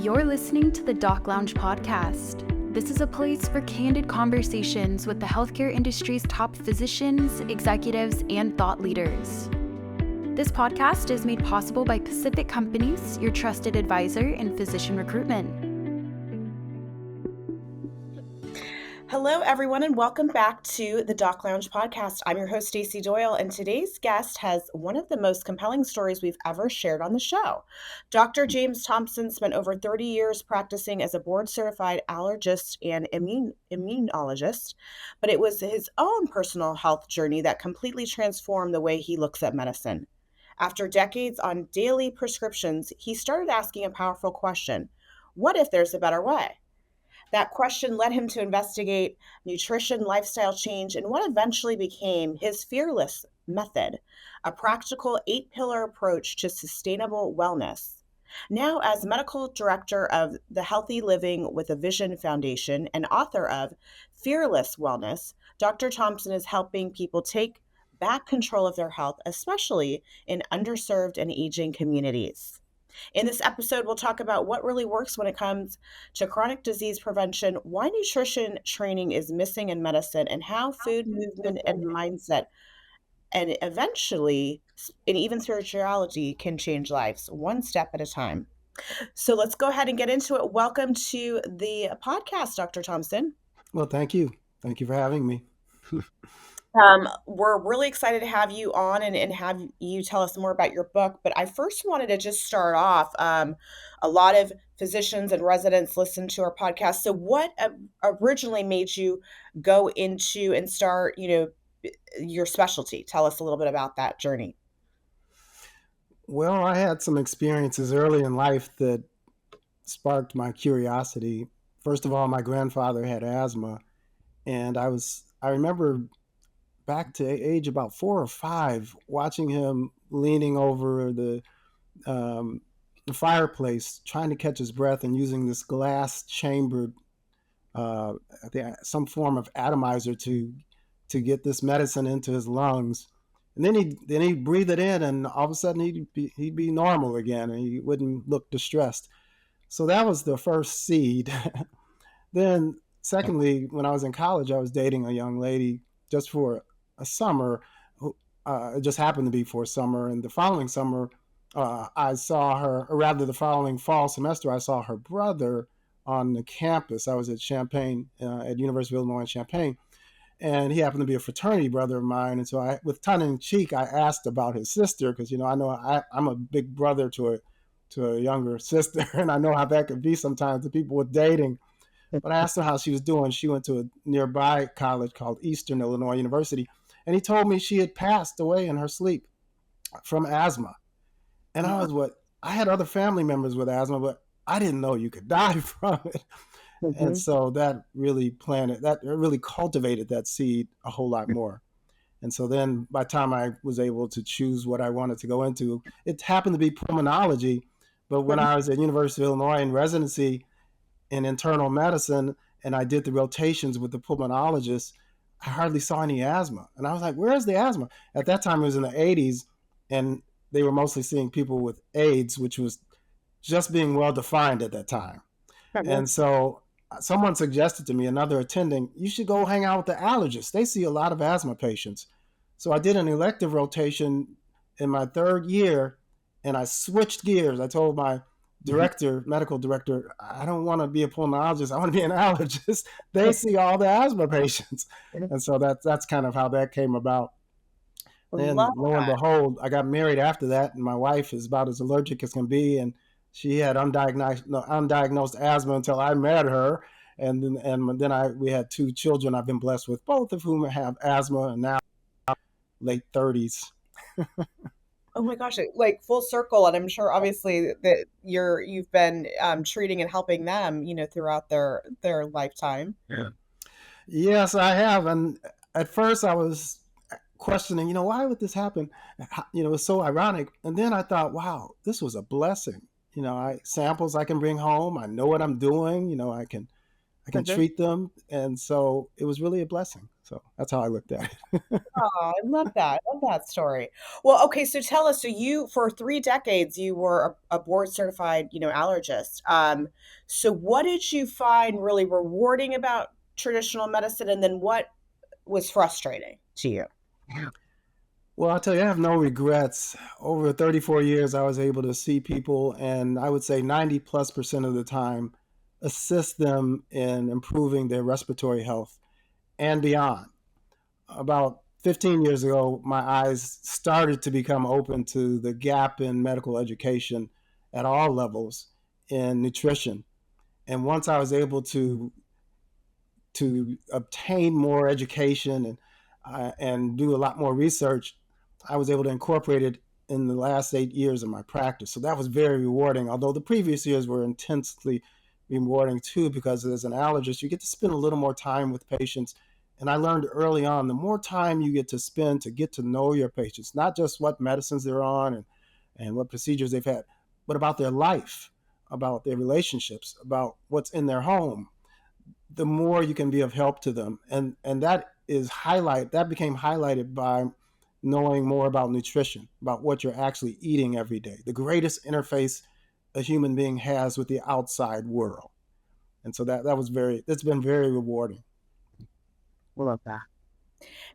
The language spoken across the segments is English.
You're listening to the Doc Lounge podcast. This is a place for candid conversations with the healthcare industry's top physicians, executives, and thought leaders. This podcast is made possible by Pacific Companies, your trusted advisor in physician recruitment. Hello, everyone, and welcome back to the Doc Lounge podcast. I'm your host, Stacey Doyle, and today's guest has one of the most compelling stories we've ever shared on the show. Dr. James Thompson spent over 30 years practicing as a board-certified allergist and immunologist, but it was his own personal health journey that completely transformed the way he looks at medicine. After decades on daily prescriptions, he started asking a powerful question: what if there's a better way? That question led him to investigate nutrition, lifestyle change, and what eventually became his Fearless method, a practical 8-pillar approach to sustainable wellness. Now, as medical director of the Healthy Living with a Vision Foundation and author of Fearless Wellness, Dr. Thompson is helping people take back control of their health, especially in underserved and aging communities. In this episode, we'll talk about what really works when it comes to chronic disease prevention, why nutrition training is missing in medicine, and how food, movement, and mindset, and eventually, and even spirituality, can change lives one step at a time. So let's go ahead and get into it. Welcome to the podcast, Dr. Thompson. Well, thank you. Thank you for having me. We're really excited to have you on and have you tell us more about your book. But I first wanted to just start off. A lot of physicians and residents listen to our podcast. So what originally made you go into and start, your specialty? Tell us a little bit about that journey. Well, I had some experiences early in life that sparked my curiosity. First of all, my grandfather had asthma, and I remember back to age about 4 or 5, watching him leaning over the fireplace, trying to catch his breath, and using this glass chambered some form of atomizer to get this medicine into his lungs. And then he'd breathe it in, and all of a sudden he'd be normal again, and he wouldn't look distressed. So that was the first seed. Then, secondly, when I was in college, I was dating a young lady just for a summer. It just happened to be for a summer. And the following summer, I saw her, or rather the following fall semester, I saw her brother on the campus. I was at Champaign, at University of Illinois in Champaign. And he happened to be a fraternity brother of mine. And so with tongue in cheek, I asked about his sister, because, I know I'm a big brother to a younger sister. And I know how that could be sometimes to people with dating. But I asked her how she was doing. She went to a nearby college called Eastern Illinois University. And he told me she had passed away in her sleep from asthma. And I had other family members with asthma, but I didn't know you could die from it. Mm-hmm. And so that really cultivated that seed a whole lot more. And so then by the time I was able to choose what I wanted to go into, it happened to be pulmonology. But when I was at University of Illinois in residency in internal medicine, and I did the rotations with the pulmonologist, I hardly saw any asthma. And I was like, where's the asthma? At that time, it was in the 80s, and they were mostly seeing people with AIDS, which was just being well-defined at that time. Mm-hmm. And so someone suggested to me, another attending, you should go hang out with the allergist. They see a lot of asthma patients. So I did an elective rotation in my 3rd year, and I switched gears. I told my medical director, I don't want to be a pulmonologist. I want to be an allergist. They see all the asthma patients. And so that's kind of how that came about. And lo and behold, I we married after that, and my wife is about as allergic as can be. And she had undiagnosed asthma until I met her. And then we had 2 children I've been blessed with, both of whom have asthma, and now late 30s. Oh my gosh, like full circle. And I'm sure obviously that you've been treating and helping them, throughout their lifetime. Yeah. Yes, I have. And at first I was questioning, why would this happen? It was so ironic. And then I thought, wow, this was a blessing. Samples I can bring home. I know what I'm doing. I can treat them. And so it was really a blessing. So that's how I looked at it. Oh, I love that. I love that story. Well, okay, so tell us, so you for 3 decades, you were a board certified, allergist. So what did you find really rewarding about traditional medicine, and then what was frustrating to you? Well, I'll tell you, I have no regrets. Over 34 years, I was able to see people, and I would say 90+% of the time, assist them in improving their respiratory health and beyond. About 15 years ago, my eyes started to become open to the gap in medical education at all levels in nutrition. And once I was able to obtain more education and do a lot more research, I was able to incorporate it in the last 8 years of my practice. So that was very rewarding. Although the previous years were intensely rewarding too, because as an allergist, you get to spend a little more time with patients. And I learned early on, the more time you get to spend to get to know your patients, not just what medicines they're on and what procedures they've had, but about their life, about their relationships, about what's in their home, the more you can be of help to them. And that became highlighted by knowing more about nutrition, about what you're actually eating every day, the greatest interface a human being has with the outside world. And so that's been very rewarding. Love that.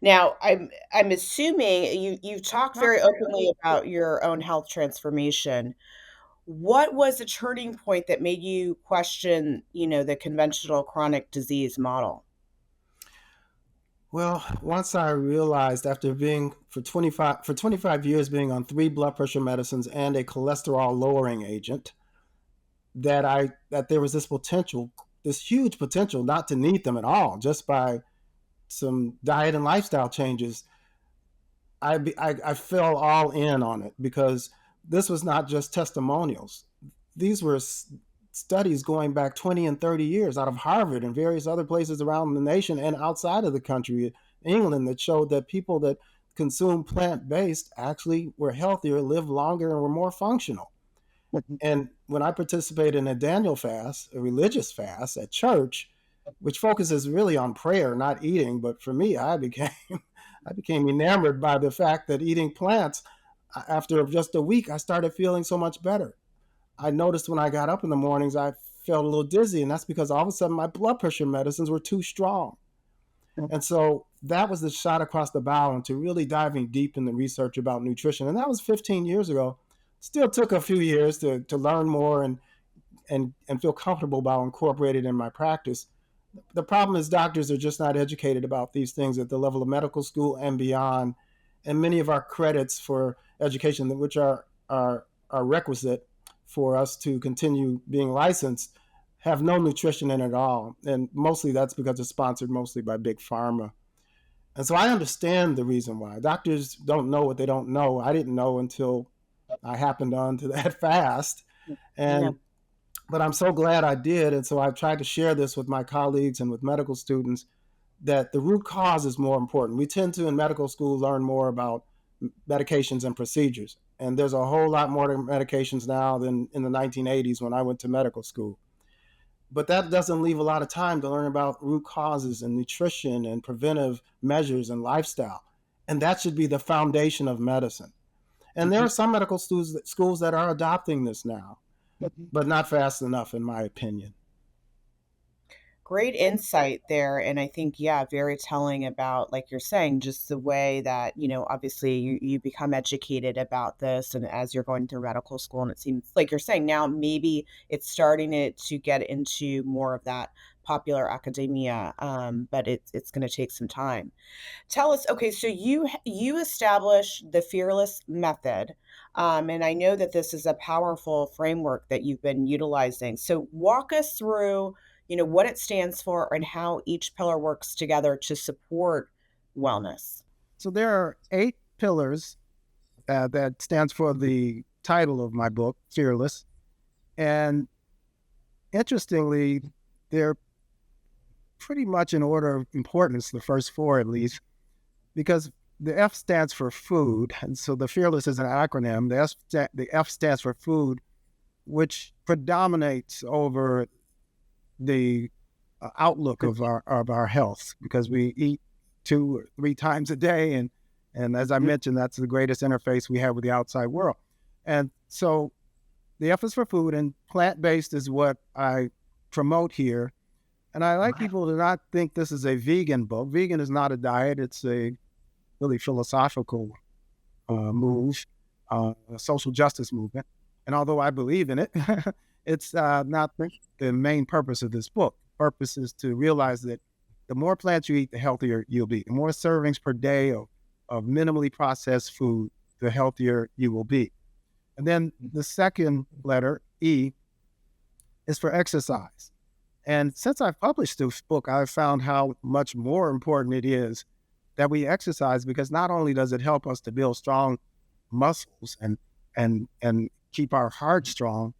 Now, I'm assuming you've talked very openly about your own health transformation. What was the turning point that made you question, the conventional chronic disease model? Well, once I realized after being for 25 years being on 3 blood pressure medicines and a cholesterol lowering agent, that there was this huge potential not to need them at all, just by some diet and lifestyle changes. I fell all in on it, because this was not just testimonials. These were studies going back 20 and 30 years out of Harvard and various other places around the nation and outside of the country, England, that showed that people that consumed plant-based actually were healthier, lived longer, and were more functional. And when I participated in a Daniel fast, a religious fast at church, which focuses really on prayer, not eating, but for me, I became enamored by the fact that eating plants, after just a week, I started feeling so much better. I noticed when I got up in the mornings, I felt a little dizzy, and that's because all of a sudden my blood pressure medicines were too strong. And so that was the shot across the bow into really diving deep in the research about nutrition. And that was 15 years ago. Still took a few years to learn more and feel comfortable about incorporating it in my practice. The problem is doctors are just not educated about these things at the level of medical school and beyond. And many of our credits for education, which are requisite for us to continue being licensed, have no nutrition in it at all. And mostly that's because it's sponsored mostly by big pharma. And so I understand the reason why. Doctors don't know what they don't know. I didn't know until I happened onto that fast. And but I'm so glad I did. And so I've tried to share this with my colleagues and with medical students, that the root cause is more important. We tend to, in medical school, learn more about medications and procedures. And there's a whole lot more to medications now than in the 1980s when I went to medical school. But that doesn't leave a lot of time to learn about root causes and nutrition and preventive measures and lifestyle. And that should be the foundation of medicine. And there are some medical schools that are adopting this now, but not fast enough, in my opinion. Great insight there. And I think, yeah, very telling about, like you're saying, just the way that, obviously you become educated about this, and as you're going through medical school, and it seems like you're saying now maybe it's starting to get into more of that popular academia, but it's going to take some time. Tell us, okay, so you established the Fearless Method, and I know that this is a powerful framework that you've been utilizing. So walk us through, what it stands for and how each pillar works together to support wellness. So there are 8 pillars that stands for the title of my book, Fearless. And interestingly, they're pretty much in order of importance, the first 4 at least, because the F stands for food. And so the Fearless is an acronym. The F stands for food, which predominates over the outlook of our health, because we eat 2 or 3 times a day. And as I mentioned, that's the greatest interface we have with the outside world. And so the F is for food, and plant-based is what I promote here. And I like people to not think this is a vegan book. Vegan is not a diet. It's a really philosophical move, a social justice movement. And although I believe in it, it's not the main purpose of this book. The purpose is to realize that the more plants you eat, the healthier you'll be. The more servings per day of minimally processed food, the healthier you will be. And then the second letter, E, is for exercise. And since I've published this book, I've found how much more important it is that we exercise, because not only does it help us to build strong muscles and keep our heart strong,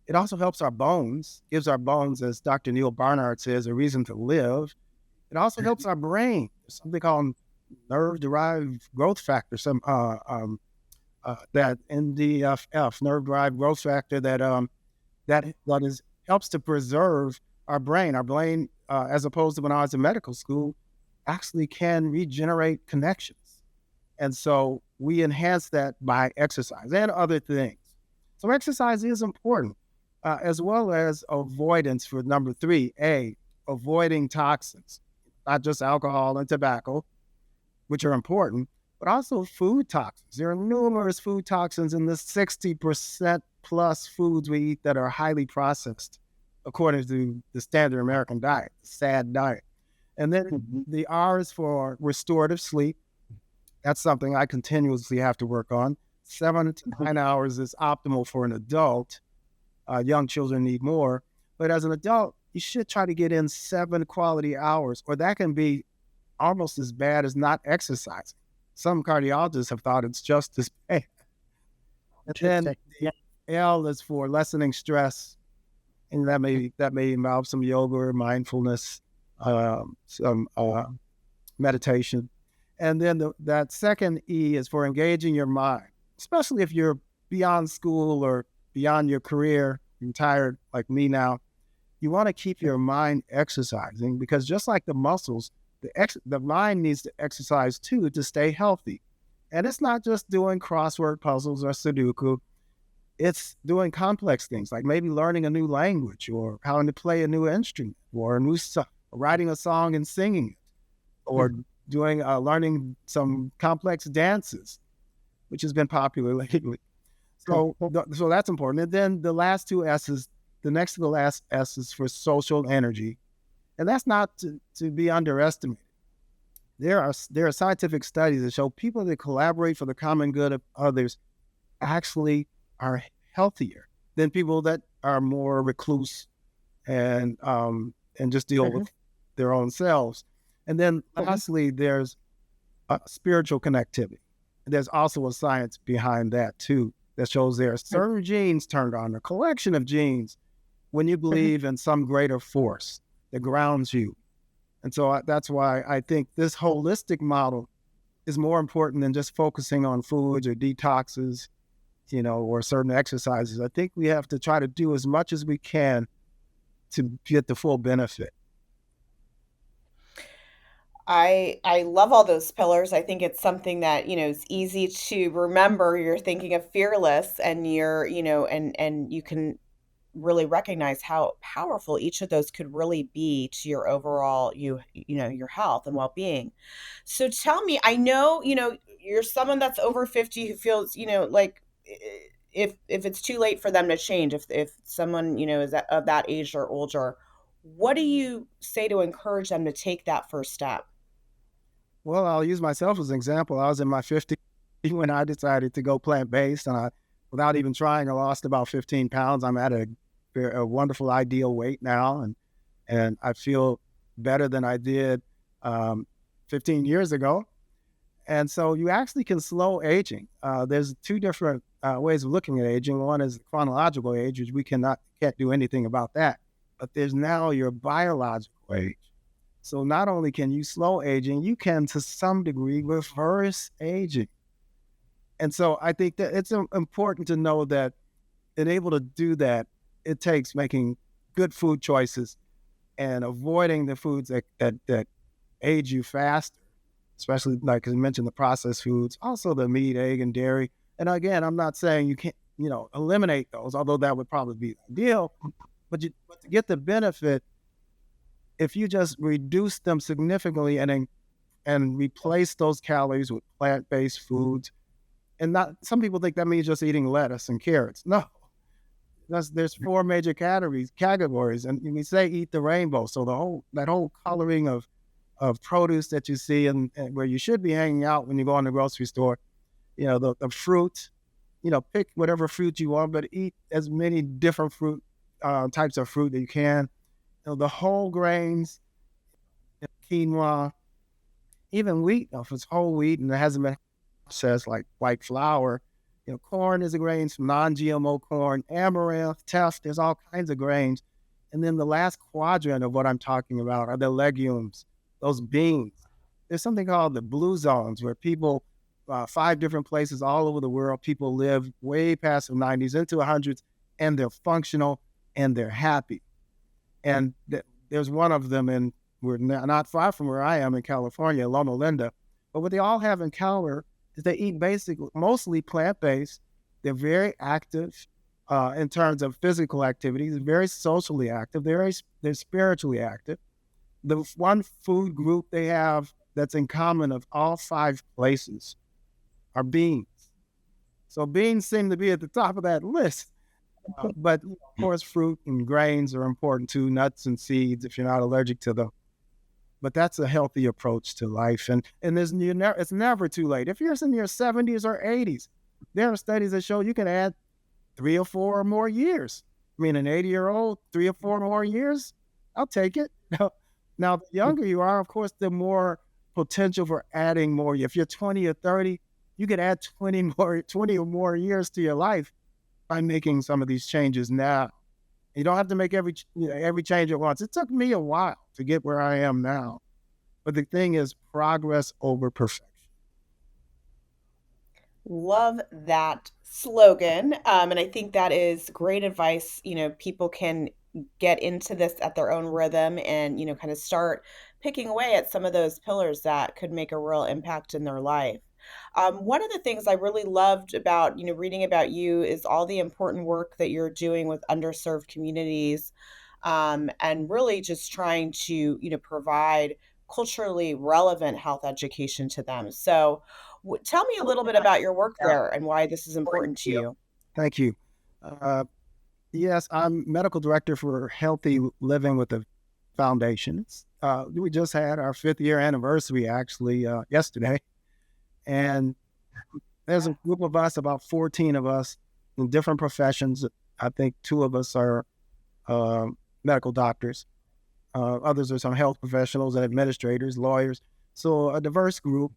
it also helps our bones, gives our bones, as Dr. Neil Barnard says, a reason to live. It also helps our brain. There's something called nerve-derived growth factor, that NDFF, nerve-derived growth factor, that helps to preserve our brain. Our brain, as opposed to when I was in medical school, actually can regenerate connections. And so we enhance that by exercise and other things. So exercise is important, as well as avoidance for number 3, A, avoiding toxins, not just alcohol and tobacco, which are important, but also food toxins. There are numerous food toxins in the 60% plus foods we eat that are highly processed, according to the standard American diet, the SAD diet. And then the R is for restorative sleep. That's something I continuously have to work on. 7 to 9 hours is optimal for an adult. Young children need more. But as an adult, you should try to get in 7 quality hours, or that can be almost as bad as not exercising. Some cardiologists have thought it's just as bad. And then the L is for lessening stress, and that may involve some yoga or mindfulness, some meditation. And then that second E is for engaging your mind, especially if you're beyond school or beyond your career, retired like me now. You want to keep your mind exercising, because just like the muscles, the mind needs to exercise too to stay healthy. And it's not just doing crossword puzzles or Sudoku. It's doing complex things like maybe learning a new language, or how to play a new instrument, or writing a song and singing it, or doing learning some complex dances, which has been popular lately. So that's important. And then the last 2 S's, the next to the last S is for social energy. And that's not to be underestimated. There are scientific studies that show people that collaborate for the common good of others actually are healthier than people that are more recluse and just deal with their own selves. And then lastly, there's spiritual connectivity. And there's also a science behind that too, that shows there are certain genes turned on, a collection of genes, when you believe in some greater force that grounds you. And so that's why I think this holistic model is more important than just focusing on foods or detoxes, or certain exercises. I think we have to try to do as much as we can to get the full benefit. I love all those pillars. I think it's something that, is easy to remember. You're thinking of fearless, and you're, and you can really recognize how powerful each of those could really be to your overall, your health and well-being. So tell me, I know, you're someone that's over 50 who feels, like if it's too late for them to change, if someone, is of that age or older, what do you say to encourage them to take that first step? Well, I'll use myself as an example. I was in my 50s when I decided to go plant-based, and without even trying, I lost about 15 pounds. I'm at a wonderful ideal weight now, and I feel better than I did 15 years ago. And so you actually can slow aging. There's 2 different ways of looking at aging. One is the chronological age, which we can't do anything about that. But there's now your biological age. So not only can you slow aging, you can, to some degree, reverse aging. And so I think that it's important to know that in able to do that, it takes making good food choices and avoiding the foods that age you faster. especially like you mentioned the processed foods, also the meat, egg, and dairy. And again, I'm not saying you can't, eliminate those, although that would probably be ideal. But to get the benefit, if you just reduce them significantly and replace those calories with plant-based foods, and not some people think that means just eating lettuce and carrots. No, there's four major categories, and we say eat the rainbow. So that whole coloring of produce that you see and where you should be hanging out when you go in the grocery store, the fruit, pick whatever fruit you want, but eat as many different fruit types of fruit that you can. The whole grains, quinoa, even wheat, if it's whole wheat and it hasn't been processed like white flour, corn is a grain, some non-GMO corn, amaranth, teff, there's all kinds of grains. And then the last quadrant of what I'm talking about are the legumes, those beans. There's something called the blue zones where people, 5 different places all over the world, people live way past the 90s into the hundreds, and they're functional and they're happy. And there's one of them we're not far from where I am in California, Loma Linda. But what they all have in common is they eat mostly plant-based. They're very active in terms of physical activities, very socially active. They're spiritually active. The one food group they have that's in common of all 5 places are beans. So beans seem to be at the top of that list. But of course, fruit and grains are important too, nuts and seeds if you're not allergic to them. But that's a healthy approach to life. And it's never too late. If you're in your 70s or 80s, there are studies that show you can add 3 or 4 more years. I mean, an 80-year-old, 3 or 4 more years, I'll take it. Now, the younger you are, of course, the more potential for adding more. If you're 20 or 30, you could add 20 or more years to your life by making some of these changes now. You don't have to make every change at once. It took me a while to get where I am now. But the thing is progress over perfection. Love that slogan. And I think that is great advice. People can get into this at their own rhythm and, kind of start picking away at some of those pillars that could make a real impact in their life. One of the things I really loved about, reading about you is all the important work that you're doing with underserved communities, and really just trying to, provide culturally relevant health education to them. So tell me a little bit about your work there and why this is important to you. Thank you. Yes, I'm medical director for Healthy Living with the Foundation. We just had our 5th year anniversary actually yesterday. And there's a group of us, about 14 of us in different professions. I think 2 of us are medical doctors. Others are some health professionals and administrators, lawyers. So a diverse group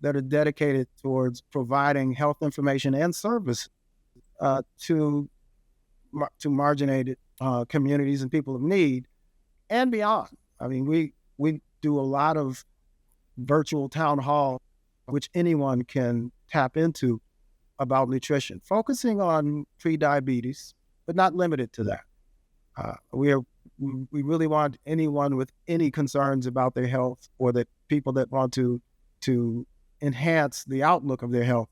that are dedicated towards providing health information and service to marginated communities and people of need and beyond. I mean, we do a lot of virtual town hall, which anyone can tap into about nutrition, focusing on pre-diabetes, but not limited to that. We really want anyone with any concerns about their health or that people that want to enhance the outlook of their health,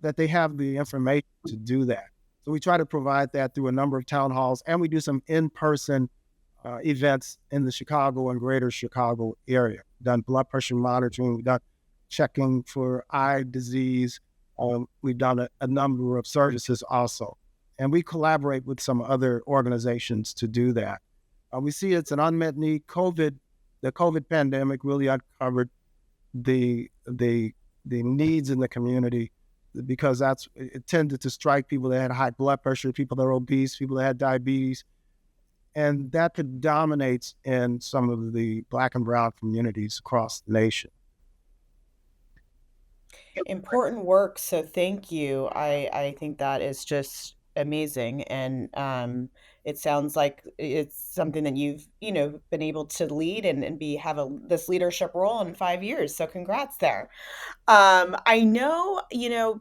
that they have the information to do that. So we try to provide that through a number of town halls, and we do some in-person events in the Chicago and greater Chicago area. We've done blood pressure monitoring, we've done checking for eye disease. We've done a number of services also. And we collaborate with some other organizations to do that. We see it's an unmet need. The COVID pandemic really uncovered the needs in the community because it tended to strike people that had high blood pressure, people that are obese, people that had diabetes. And that predominates in some of the Black and brown communities across the nation. Important work. So thank you. I think that is just amazing. And it sounds like it's something that you've, been able to lead and have this leadership role in 5 years. So congrats there. I know,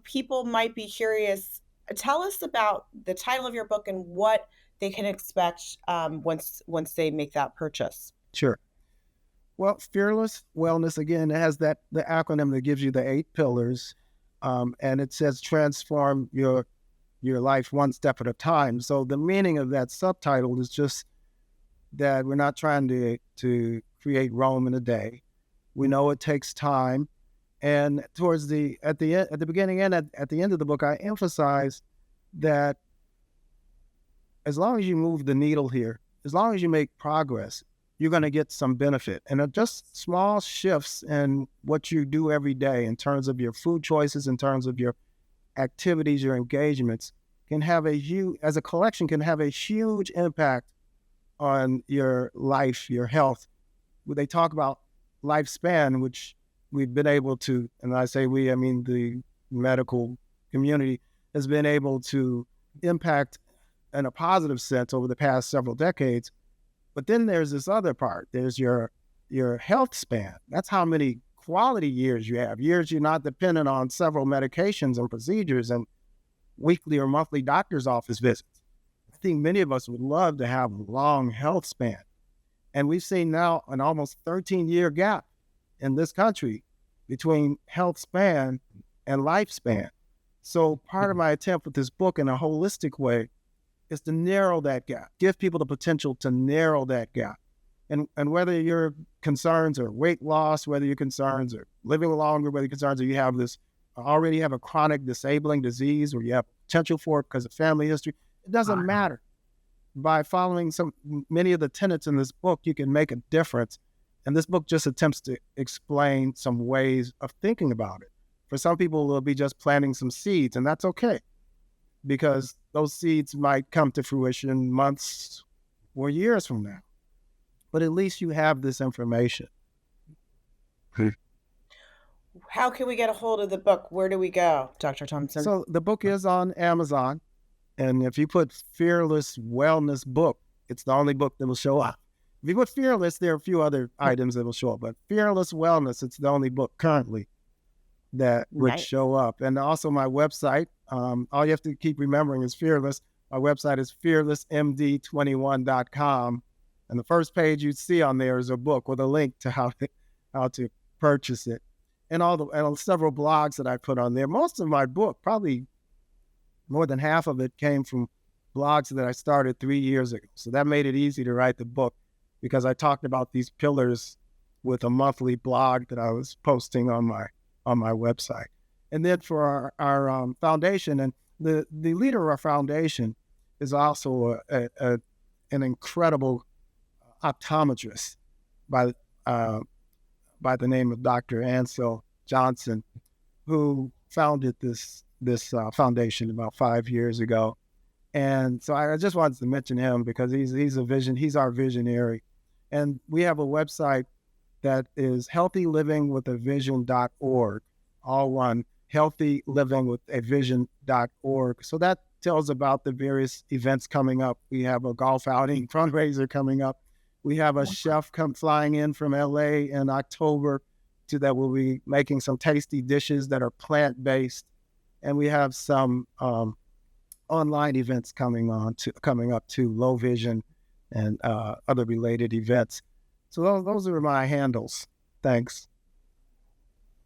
people might be curious. Tell us about the title of your book and what they can expect once they make that purchase. Sure. Well, Fearless Wellness, again, it has the acronym that gives you the 8 pillars, and it says transform your life one step at a time. So the meaning of that subtitle is just that we're not trying to create Rome in a day. We know it takes time. And at the beginning and at the end of the book, I emphasize that as long as you move the needle here, as long as you make progress, you're going to get some benefit. And just small shifts in what you do every day in terms of your food choices, in terms of your activities, your engagements, can have as a collection, can have a huge impact on your life, your health. When they talk about lifespan, which we've been able to, and I say we, I mean the medical community, has been able to impact in a positive sense over the past several decades. But then there's this other part. There's your health span. That's how many quality years you have, years you're not dependent on several medications and procedures and weekly or monthly doctor's office visits. I think many of us would love to have a long health span. And we've seen now an almost 13-year gap in this country between health span and lifespan. So part of my attempt with this book in a holistic way is to narrow that gap, give people the potential to narrow that gap. And whether your concerns are weight loss, whether your concerns are living longer, whether your concerns are you already have a chronic disabling disease or you have potential for it because of family history, it doesn't matter. By following many of the tenets in this book, you can make a difference. And this book just attempts to explain some ways of thinking about it. For some people, it'll be just planting some seeds, and that's okay, because those seeds might come to fruition months or years from now. But at least you have this information. How can we get a hold of the book? Where do we go, Dr. Thompson? So the book is on Amazon. And if you put Fearless Wellness book, it's the only book that will show up. If you put Fearless, there are a few other items that will show up. But Fearless Wellness, it's the only book currently that would show up. And also my website, all you have to keep remembering is Fearless. My website is fearlessmd21.com. And the first page you see on there is a book with a link to how to purchase it. And several blogs that I put on there. Most of my book, probably more than half of it, came from blogs that I started 3 years ago. So that made it easy to write the book because I talked about these pillars with a monthly blog that I was posting on my website. And then for our foundation, and the leader of our foundation is also an incredible optometrist by the name of Dr. Ansel Johnson, who founded this foundation about 5 years ago. And so I just wanted to mention him because he's our visionary. And we have a website that is healthylivingwithavision.org, all one, healthylivingwithavision.org. So that tells about the various events coming up. We have a golf outing fundraiser coming up. We have a chef flying in from LA in October that will be making some tasty dishes that are plant-based. And we have some online events coming up to low vision and other related events. So those are my handles. Thanks.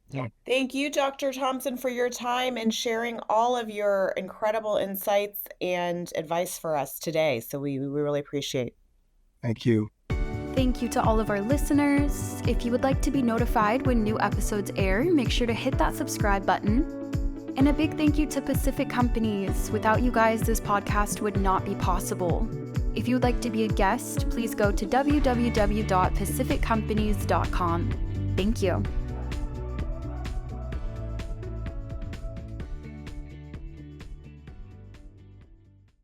Yeah. Thank you, Dr. Thompson, for your time and sharing all of your incredible insights and advice for us today. So we really appreciate it. Thank you. Thank you to all of our listeners. If you would like to be notified when new episodes air, make sure to hit that subscribe button. And a big thank you to Pacific Companies. Without you guys, this podcast would not be possible. If you would like to be a guest, please go to www.pacificcompanies.com. Thank you.